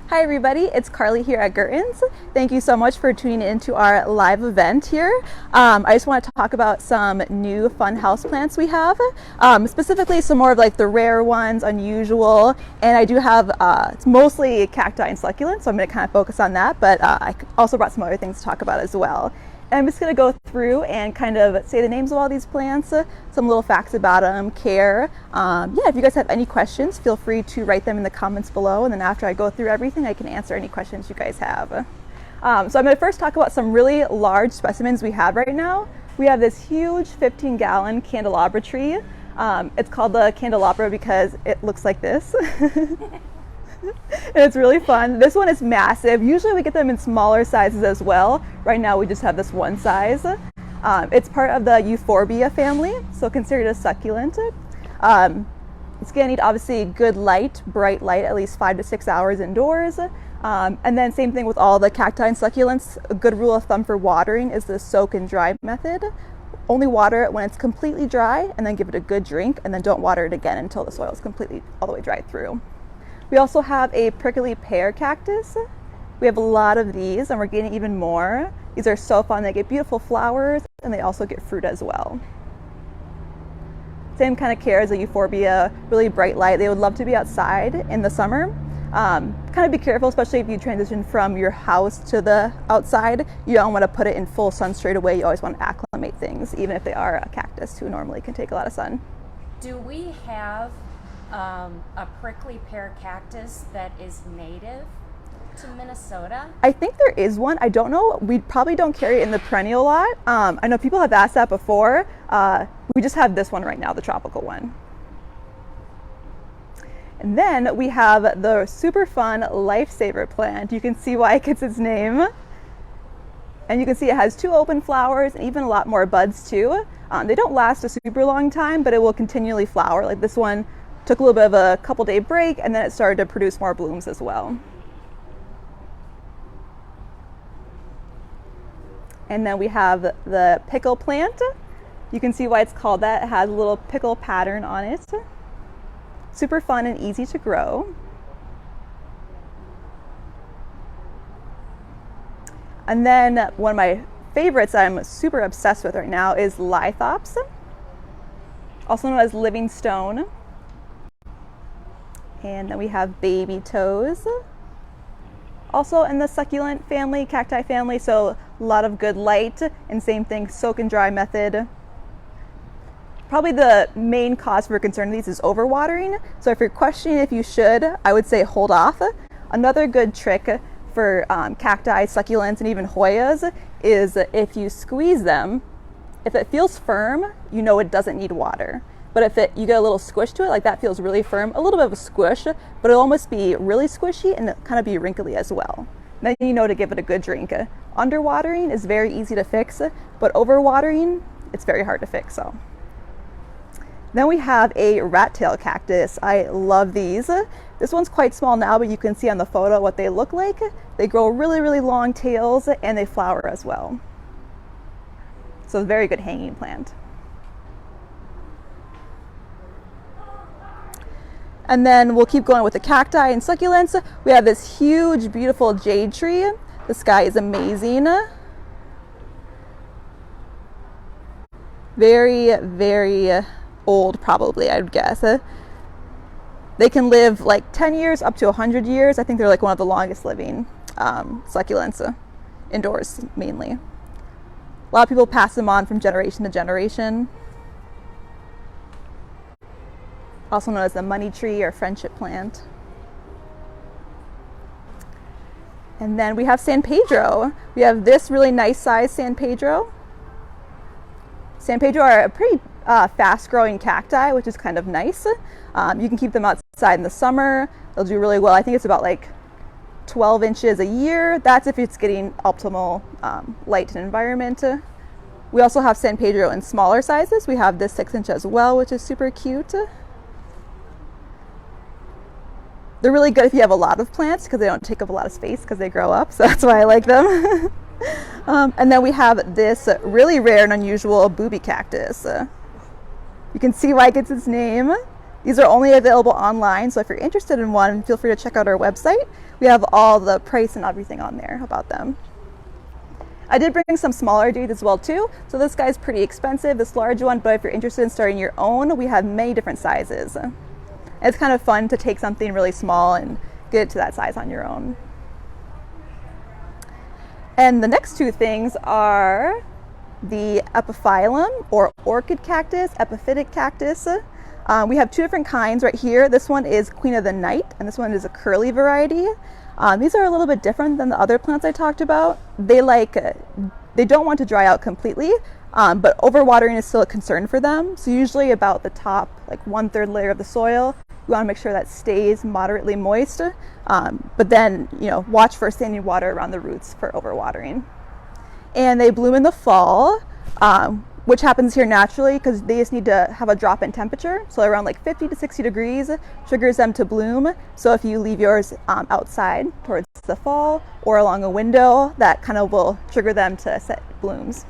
Hi everybody, it's Carlie here at Gertens. Thank you so much for tuning in to our live event here. I just want to talk about some new fun houseplants we have, specifically some more of like the rare ones, unusual, and I do have, it's mostly cacti and succulents, so I'm going to kind of focus on that, but I also brought some other things to talk about as well. And I'm just going to go through and kind of say the names of all these plants, some little facts about them, care. If you guys have any questions, feel free to write them in the comments below, and then after I go through everything, I can answer any questions you guys have. So I'm going to first talk about some really large specimens we have right now. We have this huge 15-gallon candelabra tree. It's called the candelabra because it looks like this. And it's really fun. This one is massive. Usually we get them in smaller sizes as well. Right now we just have this one size. It's part of the Euphorbia family, so considered a succulent. It's going to need obviously good light, bright light, at least 5 to 6 hours indoors. And then same thing with all the cacti and succulents. A good rule of thumb for watering is the soak and dry method. Only water it when it's completely dry, and then give it a good drink, and then don't water it again until the soil is completely all the way dried through. We also have a prickly pear cactus. We have a lot of these, and we're getting even more. These are so fun. They get beautiful flowers, and they also get fruit as well. Same kind of care as a euphorbia, really bright light. They would love to be outside in the summer. Kind of be careful, especially if you transition from your house to the outside. You don't want to put it in full sun straight away. You always want to acclimate things, even if they are a cactus who normally can take a lot of sun. Do we have a prickly pear cactus that is native to Minnesota? I think there is one. I don't know. We probably don't carry it in the perennial lot. I know people have asked that before. We just have this one right now, the tropical one. And then we have the super fun lifesaver plant. You can see why it gets its name. And you can see it has 2 open flowers and even a lot more buds too. They don't last a super long time, but it will continually flower. Like this one took a little bit of a couple day break, and then it started to produce more blooms as well. And then we have the pickle plant. You can see why it's called that. It has a little pickle pattern on it. Super fun and easy to grow. And then one of my favorites I'm super obsessed with right now is lithops, also known as living stone. And then we have baby toes, also in the succulent family, cacti family, so a lot of good light, and same thing, soak and dry method. Probably the main cause for concern of these is overwatering, so if you're questioning if you should, I would say hold off. Another good trick for cacti, succulents, and even Hoyas is if you squeeze them, if it feels firm, you know it doesn't need water. But if you get a little squish to it, like that feels really firm, a little bit of a squish, but it'll almost be really squishy and kind of be wrinkly as well. Then you know to give it a good drink. Underwatering is very easy to fix, but overwatering, it's very hard to fix. So. Then we have a rat tail cactus. I love these. This one's quite small now, but you can see on the photo what they look like. They grow really, really long tails, and they flower as well. So very good hanging plant. And then we'll keep going with the cacti and succulents. We have this huge, beautiful jade tree. The sky is amazing. Very, very old, probably, I would guess. They can live like 10 years up to 100 years. I think they're like one of the longest living succulents, indoors mainly. A lot of people pass them on from generation to generation. Also known as the money tree or friendship plant. And then we have San Pedro. We have this really nice size San Pedro. San Pedro are a pretty fast growing cacti, which is kind of nice. You can keep them outside in the summer. They'll do really well. I think it's about like 12 inches a year. That's if it's getting optimal light and environment. We also have San Pedro in smaller sizes. We have this 6-inch as well, which is super cute. They're really good if you have a lot of plants because they don't take up a lot of space because they grow up, so that's why I like them. And then we have this really rare and unusual booby cactus. You can see why it gets its name. These are only available online, so if you're interested in one, feel free to check out our website. We have all the price and everything on there about them. I did bring some smaller dudes as well too. So this guy's pretty expensive, this large one, but if you're interested in starting your own, we have many different sizes. It's kind of fun to take something really small and get it to that size on your own. And the next two things are the epiphyllum or orchid cactus, epiphytic cactus. We have two different kinds right here. This one is Queen of the Night, and this one is a curly variety. These are a little bit different than the other plants I talked about. They don't want to dry out completely, but overwatering is still a concern for them. So usually about the top, like 1/3 layer of the soil, you want to make sure that stays moderately moist. But then, watch for standing water around the roots for overwatering. And they bloom in the fall, which happens here naturally because they just need to have a drop in temperature. So around like 50 to 60 degrees triggers them to bloom. So if you leave yours outside towards the fall or along a window, that kind of will trigger them to set blooms.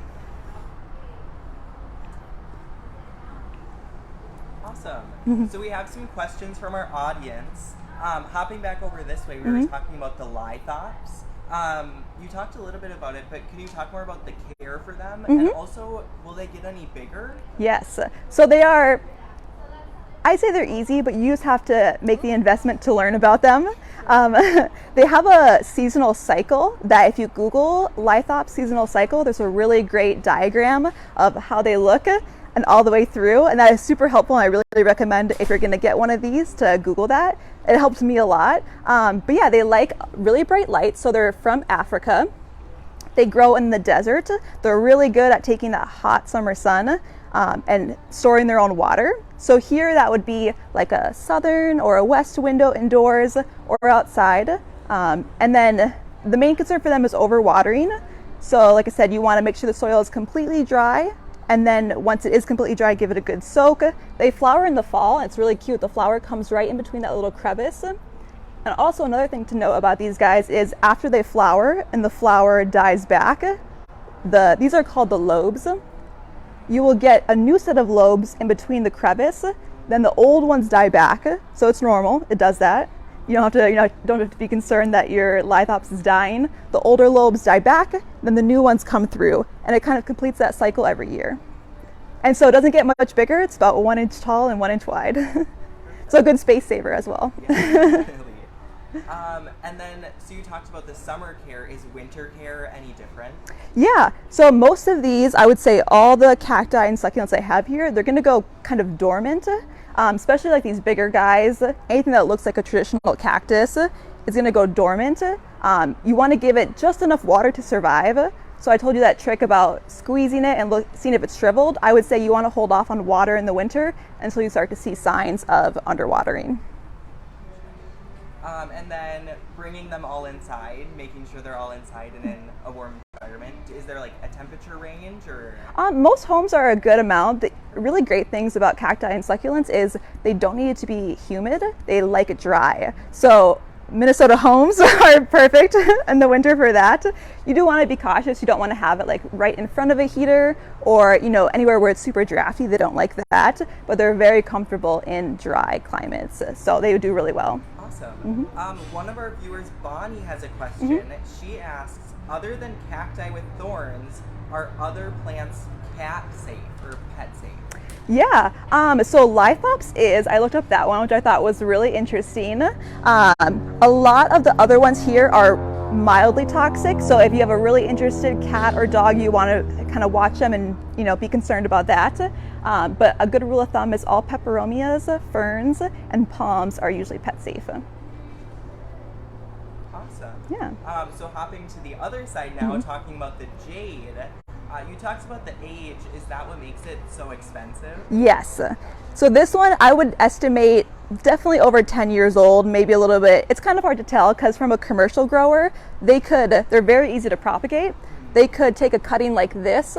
Awesome. So we have some questions from our audience. Hopping back over this way, we were talking about the lithops. You talked a little bit about it, but can you talk more about the care for them? And also, will they get any bigger? Yes. So they are, I say they're easy, but you just have to make the investment to learn about them. They have a seasonal cycle that if you Google lithops seasonal cycle, there's a really great diagram of how they look and all the way through, and that is super helpful. And I really recommend if you're going to get one of these to Google that. It helps me a lot. But yeah, they like really bright light, so they're from Africa. They grow in the desert. They're really good at taking that hot summer sun and storing their own water. So here that would be like a southern or a west window indoors or outside. And then the main concern for them is overwatering. So like I said, you want to make sure the soil is completely dry. And then once it is completely dry, give it a good soak. They flower in the fall. It's really cute. The flower comes right in between that little crevice. And also another thing to note about these guys is after they flower and the flower dies back, these are called the lobes. You will get a new set of lobes in between the crevice. Then the old ones die back. So it's normal. It does that. You don't have to be concerned that your lithops is dying. The older lobes die back, then the new ones come through, and it kind of completes that cycle every year. And so it doesn't get much bigger. It's about 1 inch tall and 1 inch wide. So a good space saver as well. Yeah, and then, so you talked about the summer care. Is winter care any different? Yeah, so most of these, I would say all the cacti and succulents I have here, they're gonna go kind of dormant. Especially like these bigger guys, anything that looks like a traditional cactus is going to go dormant. You want to give it just enough water to survive. So I told you that trick about squeezing it and seeing if it's shriveled. I would say you want to hold off on water in the winter until you start to see signs of underwatering. And then bringing them all inside, making sure they're all inside and in a warm environment. Is there like a temperature range or? Most homes are a good amount. The really great things about cacti and succulents is they don't need it to be humid. They like it dry. So Minnesota homes are perfect in the winter for that. You do want to be cautious. You don't want to have it like right in front of a heater or anywhere where it's super drafty. They don't like that, but they're very comfortable in dry climates. So they would do really well. Awesome. One of our viewers, Bonnie, has a question. She asks, other than cacti with thorns, are other plants cat safe or pet safe? Yeah, so lithops is, I looked up that one, which I thought was really interesting. A lot of the other ones here are mildly toxic, so if you have a really interested cat or dog, you want to kind of watch them and be concerned about that. But a good rule of thumb is all peperomias, ferns, and palms are usually pet safe. Awesome. Yeah. So hopping to the other side now, talking about the jade. You talked about the age. Is that what makes it so expensive? Yes. So this one I would estimate definitely over 10 years old, maybe a little bit. It's kind of hard to tell because from a commercial grower, they're very easy to propagate. They could take a cutting like this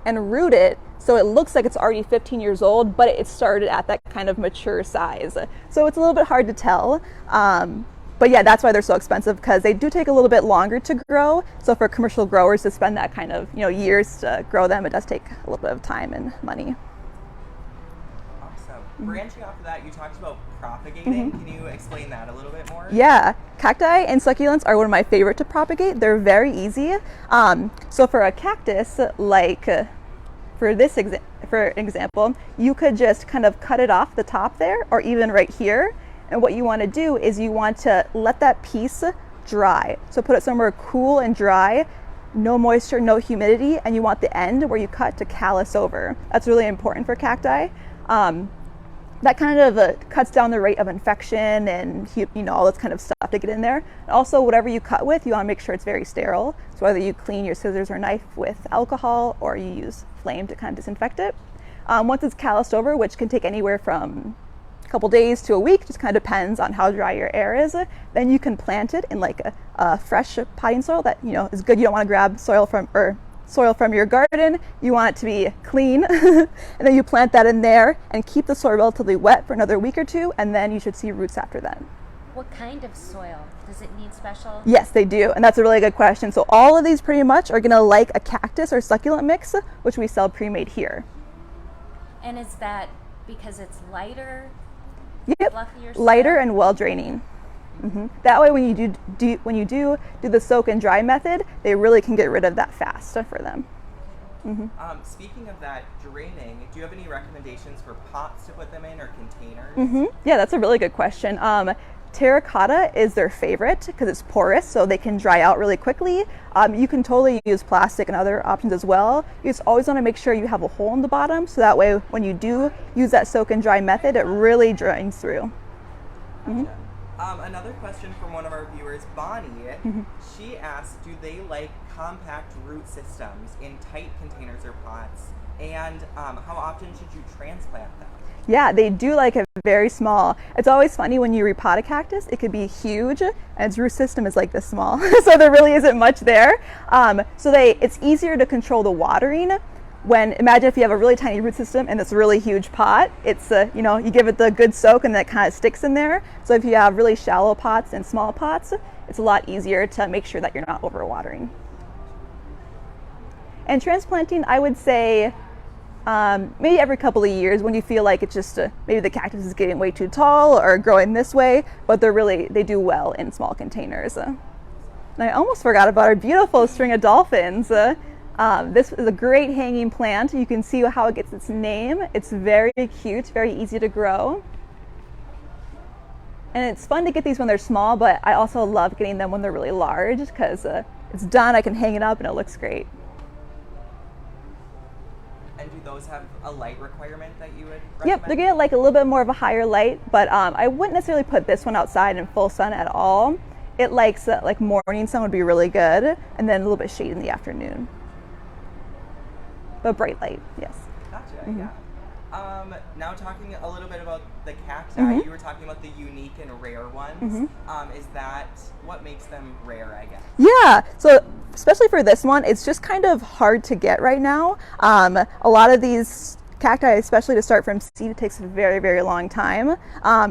and root it so it looks like it's already 15 years old, but it started at that kind of mature size. So it's a little bit hard to tell. But yeah, that's why they're so expensive, because they do take a little bit longer to grow. So for commercial growers to spend that kind of years to grow them, it does take a little bit of time and money. Awesome. branching off of that, you talked about propagating. Can you explain that a little bit more? Yeah, cacti and succulents are one of my favorite to propagate. They're very easy. So for a cactus, like for example, you could just kind of cut it off the top there, or even right here. And what you want to do is you want to let that piece dry. So put it somewhere cool and dry, no moisture, no humidity, and you want the end where you cut to callus over. That's really important for cacti. That kind of cuts down the rate of infection and all this kind of stuff to get in there. And also, whatever you cut with, you want to make sure it's very sterile. So whether you clean your scissors or knife with alcohol, or you use flame to kind of disinfect it. Once it's calloused over, which can take anywhere from a couple days to a week, just kind of depends on how dry your air is, then you can plant it in like a fresh potting soil that is good. You don't want to grab soil from your garden. You want it to be clean. And then you plant that in there and keep the soil relatively wet for another week or two, and then you should see roots after that. What kind of soil? Does it need special? Yes, they do, and that's a really good question. So all of these pretty much are going to like a cactus or succulent mix, which we sell pre-made here. And is that because it's lighter? Yep, Fluffier soil? lighter and well draining. That way, when you do the soak and dry method, they really can get rid of that fast for them. Speaking of that draining, do you have any recommendations for pots to put them in, or containers? Yeah, that's a really good question. Terracotta is their favorite because it's porous, so they can dry out really quickly. You can totally use plastic and other options as well. You just always want to make sure you have a hole in the bottom, so that way when you do use that soak and dry method, it really drains through. Gotcha. Another question from one of our viewers, Bonnie. She asked, do they like compact root systems in tight containers or pots? And how often should you transplant them? Yeah, they do like it very small. It's always funny when you repot a cactus, it could be huge and its root system is like this small. So there really isn't much there. It's easier to control the watering. Imagine if you have a really tiny root system and this really huge pot, it's you give it the good soak and then it kind of sticks in there. So if you have really shallow pots and small pots, it's a lot easier to make sure that you're not overwatering. And transplanting, I would say maybe every couple of years when you feel like it's just maybe the cactus is getting way too tall or growing this way, but they do well in small containers. And I almost forgot about our beautiful string of dolphins. This is a great hanging plant. You can see how it gets its name. It's very cute, very easy to grow. And it's fun to get these when they're small, but I also love getting them when they're really large because it's done, I can hang it up and it looks great. And do those have a light requirement that you would recommend? Yep, they're gonna like a little bit more of a higher light, but I wouldn't necessarily put this one outside in full sun at all. It likes like morning sun would be really good, and then a little bit shade in the afternoon. But bright light, yes. Gotcha, yeah. Now talking a little bit about the cacti, you were talking about the unique and rare ones. Is that what makes them rare, I guess? Yeah, so especially for this one, it's just kind of hard to get right now. A lot of these cacti, especially to start from seed, it takes a very, very long time.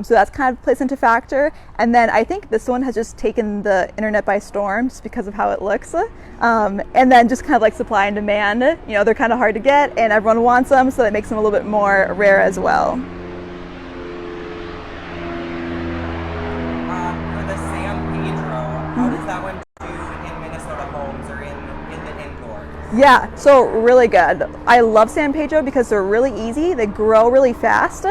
So that's kind of plays into factor. And then I think this one has just taken the internet by storm just because of how it looks. And then just kind of like supply and demand, they're kind of hard to get and everyone wants them, so that makes them a little bit more rare as well. For the San Pedro, how does that one do in Minnesota homes or in the indoors? Yeah, so really good. I love San Pedro because they're really easy, they grow really fast,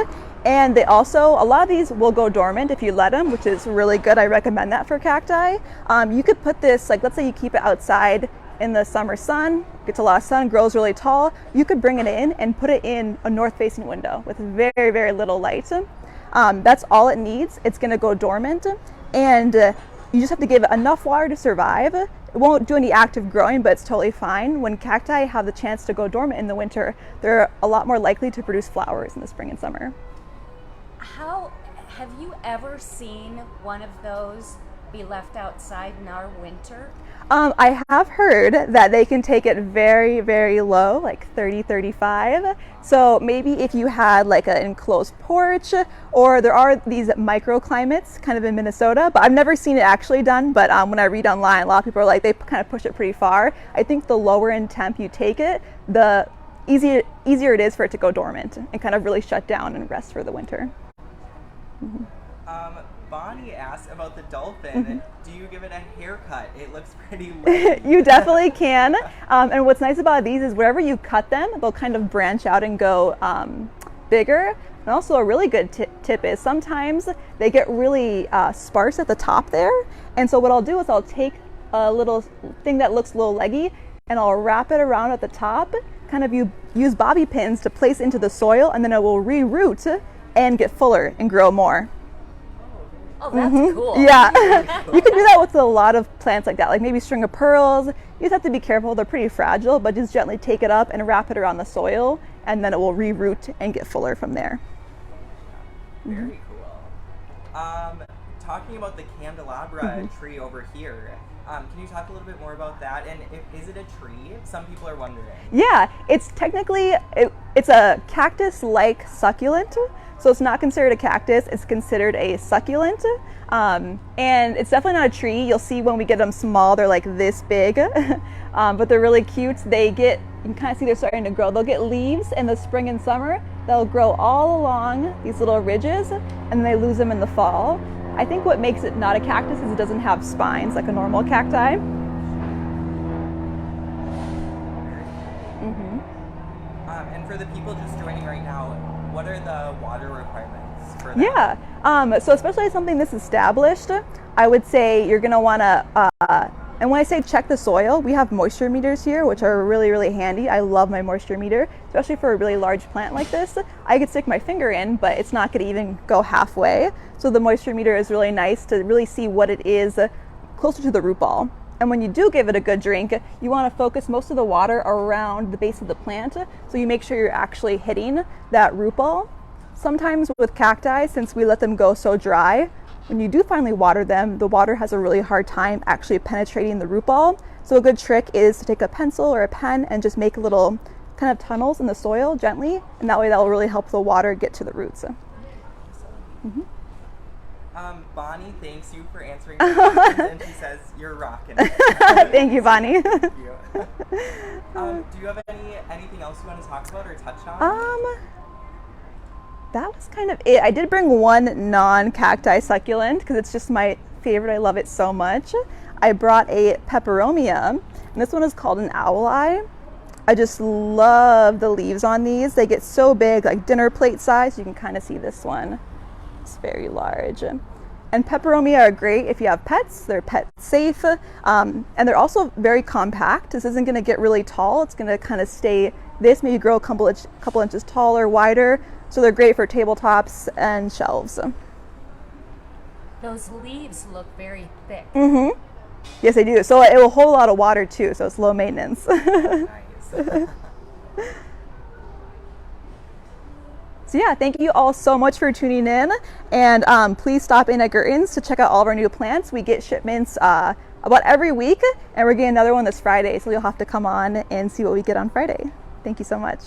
and they also, a lot of these will go dormant if you let them, which is really good. I recommend that for cacti. You could put this, like let's say you keep it outside in the summer sun, gets a lot of sun, grows really tall, you could bring it in and put it in a north-facing window with very, very little light. That's all it needs. It's gonna go dormant, and you just have to give it enough water to survive. It won't do any active growing, but it's totally fine. When cacti have the chance to go dormant in the winter, they're a lot more likely to produce flowers in the spring and summer. Have you ever seen one of those be left outside in our winter? I have heard that they can take it very, very low, like 30, 35. So maybe if you had like an enclosed porch, or there are these microclimates kind of in Minnesota, but I've never seen it actually done. But when I read online, a lot of people are like, they kind of push it pretty far. I think the lower in temp you take it, the easier it is for it to go dormant and kind of really shut down and rest for the winter. Bonnie asked about the dolphin. Do you give it a haircut? It looks pretty leggy. You definitely can. And what's nice about these is wherever you cut them, they'll kind of branch out and go bigger. And also a really good tip is sometimes they get really sparse at the top there. And so what I'll do is I'll take a little thing that looks a little leggy and I'll wrap it around at the top. Kind of use bobby pins to place into the soil, and then it will reroot and get fuller and grow more. Oh, that's cool. Yeah, you can do that with a lot of plants like that, like maybe string of pearls. You just have to be careful, they're pretty fragile, but just gently take it up and wrap it around the soil, and then it will reroot and get fuller from there. Very cool. Talking about the candelabra tree over here, can you talk a little bit more about that? And is it a tree? Some people are wondering. Yeah, it's technically, it's a cactus-like succulent. So it's not considered a cactus, it's considered a succulent. And it's definitely not a tree. You'll see when we get them small, they're like this big, but they're really cute. You can kind of see they're starting to grow. They'll get leaves in the spring and summer. They'll grow all along these little ridges, and then they lose them in the fall. I think what makes it not a cactus is it doesn't have spines like a normal cacti. And for the people just joining right now, what are the water requirements for that? Yeah, so especially something this established, I would say you're gonna wanna, and when I say check the soil, we have moisture meters here, which are really, really handy. I love my moisture meter, especially for a really large plant like this. I could stick my finger in, but it's not gonna even go halfway. So the moisture meter is really nice to really see what it is closer to the root ball. And when you do give it a good drink, you want to focus most of the water around the base of the plant, so you make sure you're actually hitting that root ball. Sometimes with cacti, since we let them go so dry, when you do finally water them, the water has a really hard time actually penetrating the root ball. So a good trick is to take a pencil or a pen and just make little kind of tunnels in the soil gently, and that way that will really help the water get to the roots. Bonnie thanks you for answering my questions, and she says you're rocking it. Thank you, Bonnie. Thank you. Do you have anything else you want to talk about or touch on? That was kind of it. I did bring one non-cacti succulent because it's just my favorite. I love it so much. I brought a peperomia, and this one is called an owl eye. I just love the leaves on these. They get so big, like dinner plate size. You can kind of see this one. It's very large. And peperomia are great if you have pets. They're pet safe, and they're also very compact. This isn't going to get really tall. It's going to kind of stay this, maybe grow a couple inches taller, wider. So they're great for tabletops and shelves. Those leaves look very thick. Yes, they do. So it will hold a lot of water too, so it's low maintenance. Nice. So yeah, thank you all so much for tuning in, and please stop in at Gertens to check out all of our new plants. We get shipments about every week, and we're getting another one this Friday, so you'll have to come on and see what we get on Friday. Thank you so much.